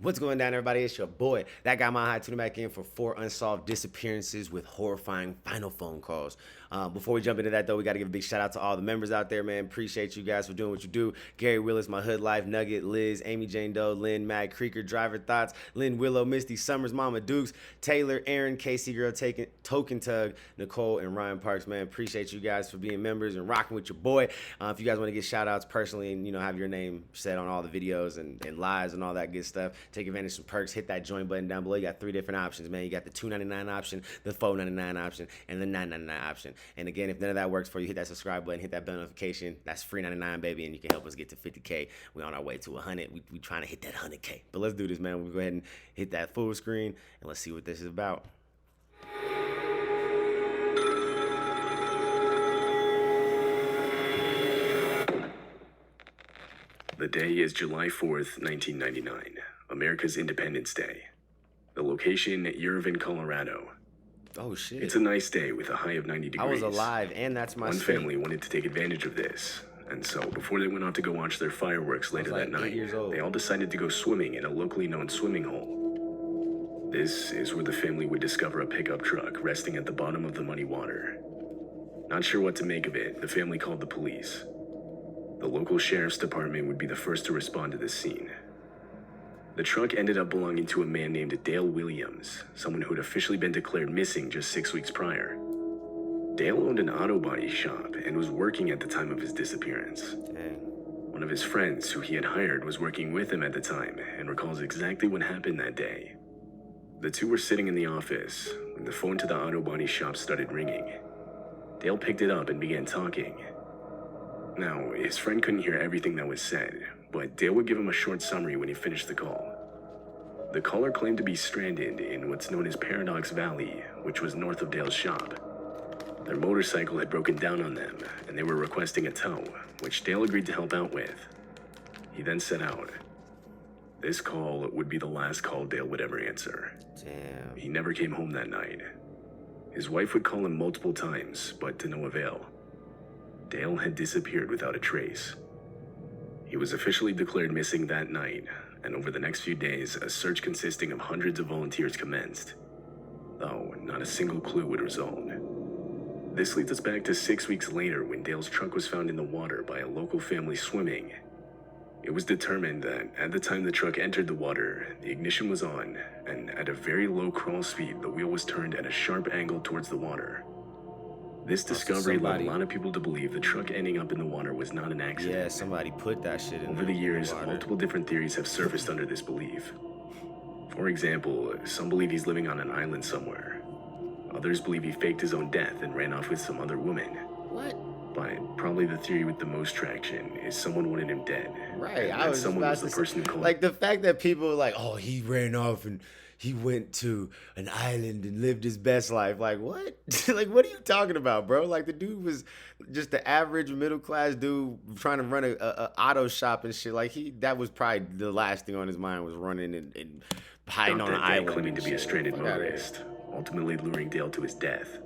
What's going down, everybody? It's your boy, that guy Mile High, tuning back in for 4 unsolved disappearances with horrifying final phone calls. Before we jump into that, though, we got to give a big shout out to all the members out there, man. Appreciate you guys for doing what you do. Gary Willis, My Hood Life, Nugget, Liz, Amy Jane Doe, Lynn, Mag, Creeker, Driver Thoughts, Lynn Willow, Misty, Summers, Mama Dukes, Taylor, Aaron, Casey Girl, Token Tug, Nicole, and Ryan Parks, man. Appreciate you guys for being members and rocking with your boy. If you guys want to get shout outs personally and, have your name said on all the videos and lives and all that good stuff, take advantage of some perks. Hit that join button down below. You got 3 different options, man. You got the $2.99 option, the $4.99 option, and the $9.99 option. And again, if none of that works for you, hit that subscribe button, hit that bell notification. That's free 99, baby, and you can help us get to 50K. We're on our way to 100. We trying to hit that 100K. But let's do this, man. We'll go ahead and hit that full screen, and let's see what this is about. The day is July 4th, 1999, America's Independence Day. The location, Yerevan, Colorado. Oh, shit. It's a nice day with a high of 90 degrees. I was alive, and that's my One state. family wanted to take advantage of this, and so before they went out to go watch their fireworks later that night, they all decided to go swimming in a locally known swimming hole. This is where the family would discover a pickup truck resting at the bottom of the muddy water. Not sure what to make of it, the family called the police. The local sheriff's department would be the first to respond to this scene. The truck ended up belonging to a man named Dale Williams, someone who had officially been declared missing just 6 weeks prior. Dale owned an auto body shop and was working at the time of his disappearance. Dang. One of his friends who he had hired was working with him at the time and recalls exactly what happened that day. The two were sitting in the office when the phone to the auto body shop started ringing. Dale picked it up and began talking. Now, his friend couldn't hear everything that was said, but Dale would give him a short summary when he finished the call. The caller claimed to be stranded in what's known as Paradox Valley, which was north of Dale's shop. Their motorcycle had broken down on them, and they were requesting a tow, which Dale agreed to help out with. He then set out. This call would be the last call Dale would ever answer. Damn. He never came home that night. His wife would call him multiple times, but to no avail. Dale had disappeared without a trace. He was officially declared missing that night, and over the next few days, a search consisting of hundreds of volunteers commenced. Though not a single clue would result. This leads us back to 6 weeks later when Dale's truck was found in the water by a local family swimming. It was determined that at the time the truck entered the water, the ignition was on, and at a very low crawl speed, the wheel was turned at a sharp angle towards the water. This discovery led a lot of people to believe the truck ending up in the water was not an accident. Yeah, somebody put that shit in Over the years, water. multiple different theories have surfaced under this belief. For example, some believe he's living on an island somewhere. Others believe he faked his own death and ran off with some other woman. What? But probably the theory with the most traction is someone wanted him dead. Right, And I that was someone about was the to person who say, called. like the fact that people were like, oh, he ran off and he went to an island and lived his best life. Like, what? Like, what are you talking about, bro? Like, the dude was just the average middle class dude trying to run a auto shop and shit. Like, that was probably the last thing on his mind was running and hiding on an island. Claiming to be a shit. stranded Fuck outta here. motorist, ultimately luring Dale to his death.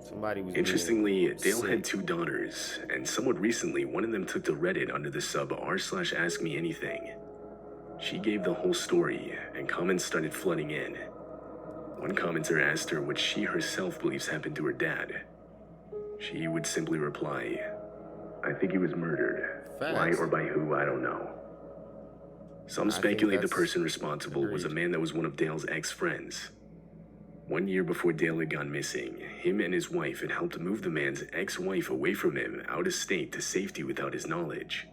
Somebody was Interestingly, Dale sick. had 2 daughters, and somewhat recently, one of them took to Reddit under the sub r/askmeanything. She gave the whole story, and comments started flooding in. One commenter asked her what she herself believes happened to her dad. She would simply reply, "I think he was murdered. Why Facts. or by who, I don't know." Some I think speculate the that's person responsible was a agreed. man that was one of Dale's ex-friends. 1 year before Dale had gone missing, him and his wife had helped move the man's ex-wife away from him out of state to safety without his knowledge.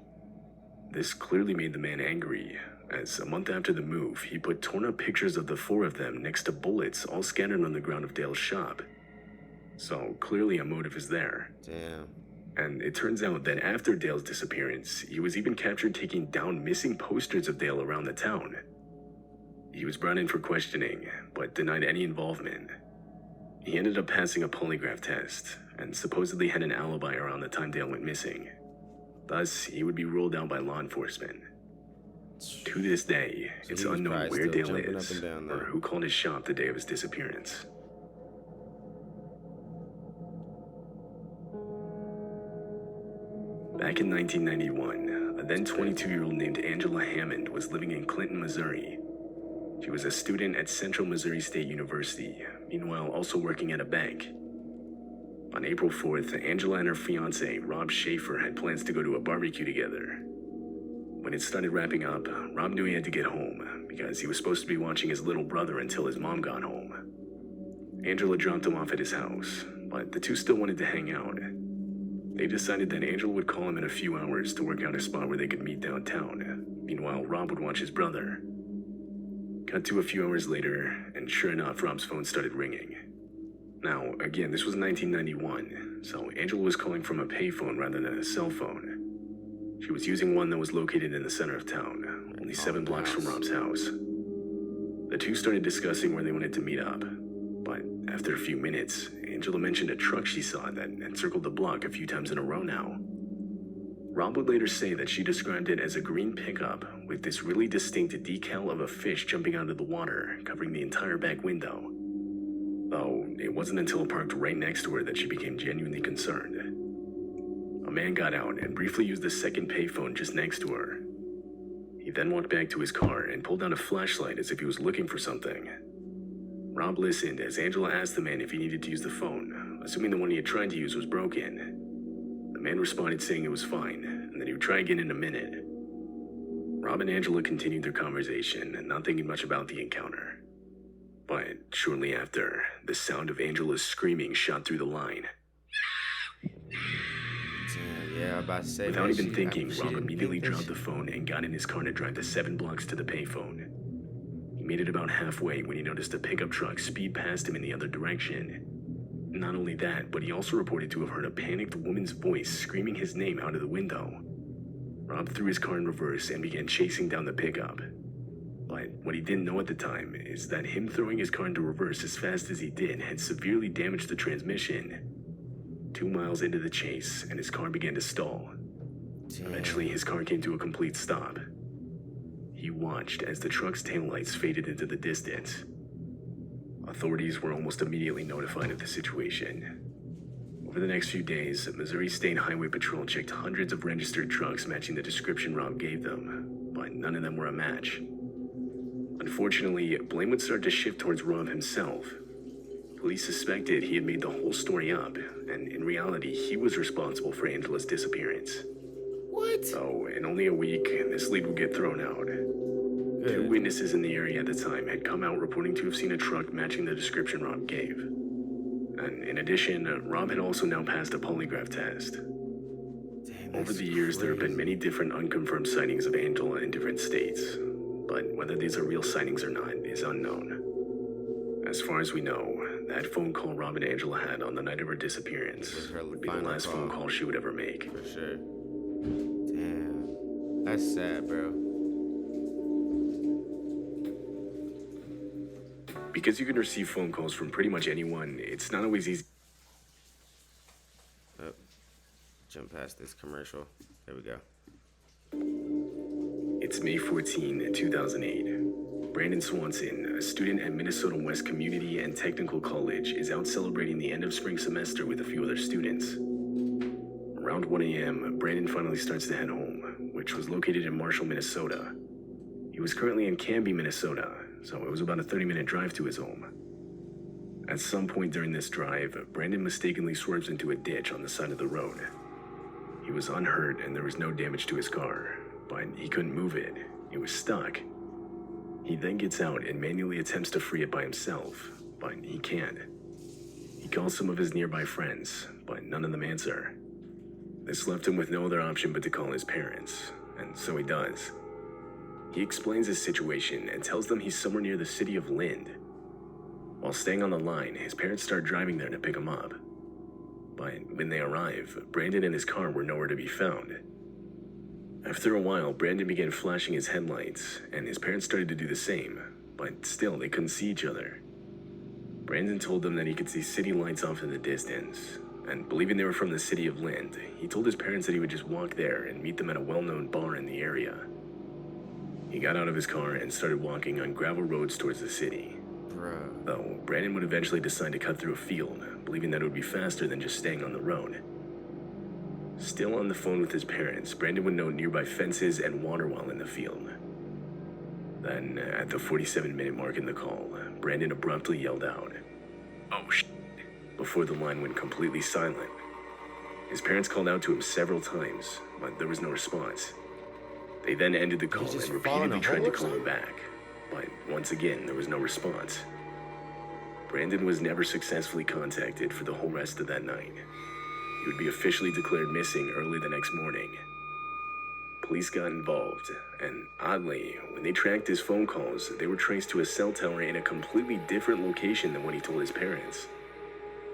This clearly made the man angry, as a month after the move, he put torn-up pictures of the 4 of them next to bullets all scattered on the ground of Dale's shop. So clearly a motive is there. Damn. And it turns out that after Dale's disappearance, he was even captured taking down missing posters of Dale around the town. He was brought in for questioning, but denied any involvement. He ended up passing a polygraph test, and supposedly had an alibi around the time Dale went missing. Thus, he would be ruled out by law enforcement. To this day, So it's he was unknown probably where still Dale jumping is, up and down or there. who called his shop the day of his disappearance. Back in 1991, a then 22-year-old named Angela Hammond was living in Clinton, Missouri. She was a student at Central Missouri State University, meanwhile also working at a bank. On April 4th, Angela and her fiancé, Rob Schaefer, had plans to go to a barbecue together. When it started wrapping up, Rob knew he had to get home because he was supposed to be watching his little brother until his mom got home. Angela dropped him off at his house, but the two still wanted to hang out. They decided that Angela would call him in a few hours to work out a spot where they could meet downtown. Meanwhile, Rob would watch his brother. Cut to a few hours later, and sure enough, Rob's phone started ringing. Now, again, this was 1991, so Angela was calling from a payphone rather than a cell phone. She was using one that was located in the center of town, only 7 blocks from Rob's house. The two started discussing where they wanted to meet up, but after a few minutes, Angela mentioned a truck she saw that had circled the block a few times in a row now. Rob would later say that she described it as a green pickup with this really distinct decal of a fish jumping out of the water, covering the entire back window. Though, it wasn't until it parked right next to her that she became genuinely concerned. A man got out and briefly used the second payphone just next to her. He then walked back to his car and pulled out a flashlight as if he was looking for something. Rob listened as Angela asked the man if he needed to use the phone, assuming the one he had tried to use was broken. The man responded saying it was fine, and that he would try again in a minute. Rob and Angela continued their conversation, not thinking much about the encounter. But shortly after, the sound of Angela's screaming shot through the line. Yeah, I'm about to say. Without even thinking, Rob immediately dropped the phone and got in his car to drive the 7 blocks to the payphone. He made it about halfway when he noticed a pickup truck speed past him in the other direction. Not only that, but he also reported to have heard a panicked woman's voice screaming his name out of the window. Rob threw his car in reverse and began chasing down the pickup. But what he didn't know at the time is that him throwing his car into reverse as fast as he did had severely damaged the transmission. 2 miles into the chase, and his car began to stall. Eventually, his car came to a complete stop. He watched as the truck's taillights faded into the distance. Authorities were almost immediately notified of the situation. Over the next few days, Missouri State Highway Patrol checked hundreds of registered trucks matching the description Rob gave them, but none of them were a match. Unfortunately, blame would start to shift towards Rob himself. Police suspected he had made the whole story up, and in reality, he was responsible for Angela's disappearance. What? So, in only a week, this lead would get thrown out. Good. 2 witnesses in the area at the time had come out reporting to have seen a truck matching the description Rob gave. And in addition, Rob had also now passed a polygraph test. Damn, Over the years, there have been many different unconfirmed sightings of Angela in different states, but whether these are real sightings or not is unknown. As far as we know, that phone call Rob and Angela had on the night of her disappearance would be the last phone call she would ever make. For sure. Damn. That's sad, bro. Because you can receive phone calls from pretty much anyone, it's not always easy. Oh, jump past this commercial. There we go. It's May 14, 2008. Brandon Swanson, a student at Minnesota West Community and Technical College, is out celebrating the end of spring semester with a few other students. Around 1 a.m., Brandon finally starts to head home, which was located in Marshall, Minnesota. He was currently in Canby, Minnesota, so it was about a 30-minute drive to his home. At some point during this drive, Brandon mistakenly swerves into a ditch on the side of the road. He was unhurt and there was no damage to his car, but he couldn't move it. It was stuck. He then gets out and manually attempts to free it by himself, but he can't. He calls some of his nearby friends, but none of them answer. This left him with no other option but to call his parents, and so he does. He explains his situation and tells them he's somewhere near the city of Lind. While staying on the line, his parents start driving there to pick him up. But when they arrive, Brandon and his car were nowhere to be found. After a while, Brandon began flashing his headlights, and his parents started to do the same, but still they couldn't see each other. Brandon told them that he could see city lights off in the distance, and believing they were from the city of Lind, he told his parents that he would just walk there and meet them at a well-known bar in the area. He got out of his car and started walking on gravel roads towards the city. Bruh. Though Brandon would eventually decide to cut through a field, believing that it would be faster than just staying on the road. Still on the phone with his parents, Brandon would note nearby fences and water while in the field. Then, at the 47-minute mark in the call, Brandon abruptly yelled out, "Oh, shit," before the line went completely silent. His parents called out to him several times, but there was no response. They then ended the call and repeatedly tried to call him back, but once again, there was no response. Brandon was never successfully contacted for the whole rest of that night. He would be officially declared missing early the next morning. Police got involved, and oddly, when they tracked his phone calls, they were traced to a cell tower in a completely different location than what he told his parents.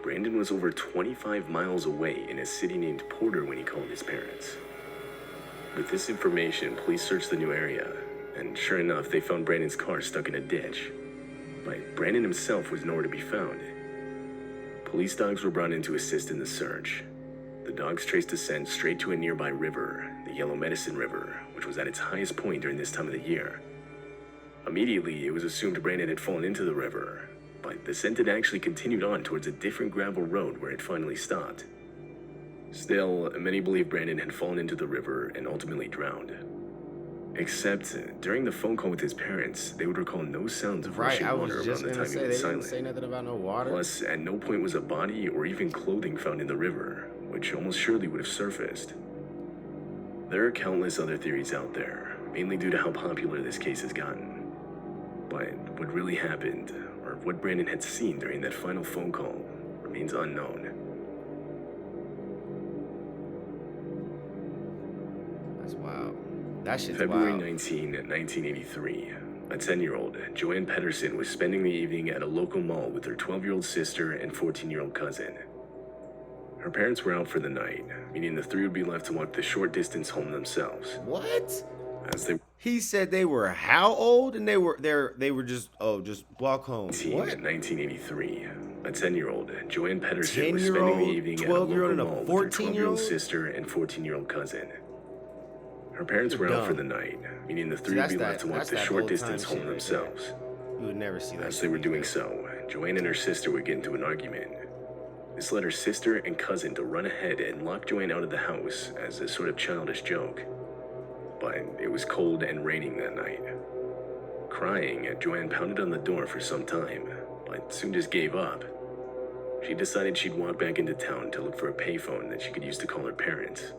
Brandon was over 25 miles away in a city named Porter when he called his parents. With this information, police searched the new area, and sure enough, they found Brandon's car stuck in a ditch. But Brandon himself was nowhere to be found. Police dogs were brought in to assist in the search. The dogs traced a scent straight to a nearby river, the Yellow Medicine River, which was at its highest point during this time of the year. Immediately, it was assumed Brandon had fallen into the river, but the scent had actually continued on towards a different gravel road where it finally stopped. Still, many believe Brandon had fallen into the river and ultimately drowned. Except, during the phone call with his parents, they would recall no sounds of rushing water around the time he went silent. Say nothing about no water. Plus, at no point was a body or even clothing found in the river, which almost surely would have surfaced. There are countless other theories out there, mainly due to how popular this case has gotten. But what really happened, or what Brandon had seen during that final phone call, remains unknown. That's wild. That shit's February wild. 19, 1983, a 10-year-old, Joanne Pedersen, was spending the evening at a local mall with her 12-year-old sister and 14-year-old cousin. Her parents were out for the night, meaning the three would be left to walk the short distance home themselves. What? As they He said they were how old? And they were just walk home. What? 1983, a 10-year-old, Joanne Pedersen, was 10-year-old, spending the evening at a 12-year-old, local and a mall with her 14-year-old? 12-year-old sister and 14-year-old cousin. Her parents were out for the night, meaning the three would be left to walk the short distance home themselves. You would never see that. As they were doing so, Joanne and her sister would get into an argument. This led her sister and cousin to run ahead and lock Joanne out of the house as a sort of childish joke. But it was cold and raining that night. Crying, Joanne pounded on the door for some time, but soon just gave up. She decided she'd walk back into town to look for a payphone that she could use to call her parents.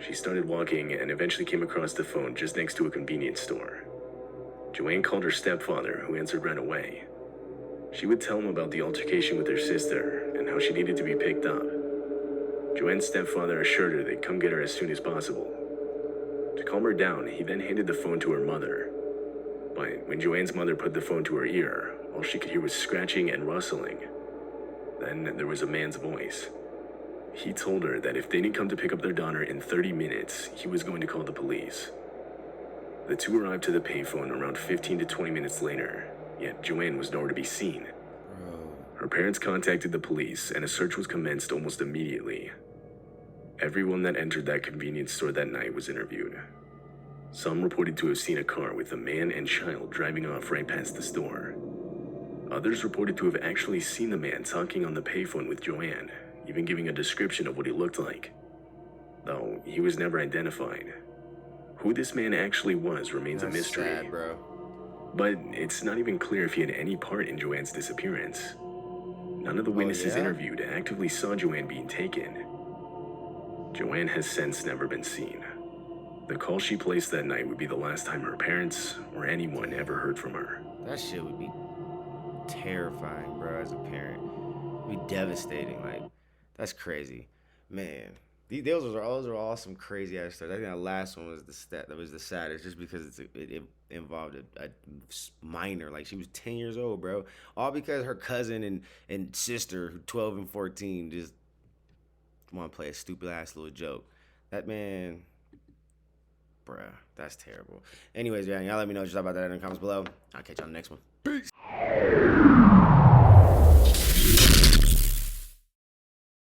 She started walking and eventually came across the phone just next to a convenience store. Joanne called her stepfather, who answered right away. She would tell him about the altercation with her sister and how she needed to be picked up. Joanne's stepfather assured her they'd come get her as soon as possible. To calm her down, he then handed the phone to her mother. But when Joanne's mother put the phone to her ear, all she could hear was scratching and rustling. Then there was a man's voice. He told her that if they didn't come to pick up their daughter in 30 minutes, he was going to call the police. The two arrived to the payphone around 15 to 20 minutes later, yet Joanne was nowhere to be seen. Her parents contacted the police, and a search was commenced almost immediately. Everyone that entered that convenience store that night was interviewed. Some reported to have seen a car with a man and child driving off right past the store. Others reported to have actually seen the man talking on the payphone with Joanne, even giving a description of what he looked like. Though he was never identified. Who this man actually was remains a mystery. Sad, bro. But it's not even clear if he had any part in Joanne's disappearance. None of the witnesses interviewed actively saw Joanne being taken. Joanne has since never been seen. The call she placed that night would be the last time her parents or anyone ever heard from her. That shit would be terrifying, bro, as a parent. It would be devastating. Like, that's crazy. Man, those are all some crazy ass stories. I think that last one was the saddest, just because it involved a minor. Like, she was 10 years old, bro. All because her cousin and sister, 12 and 14, just want to play a stupid ass little joke. That man, bruh, that's terrible. Anyways, man, y'all let me know what you thought about that in the comments below. I'll catch y'all on the next one. Peace.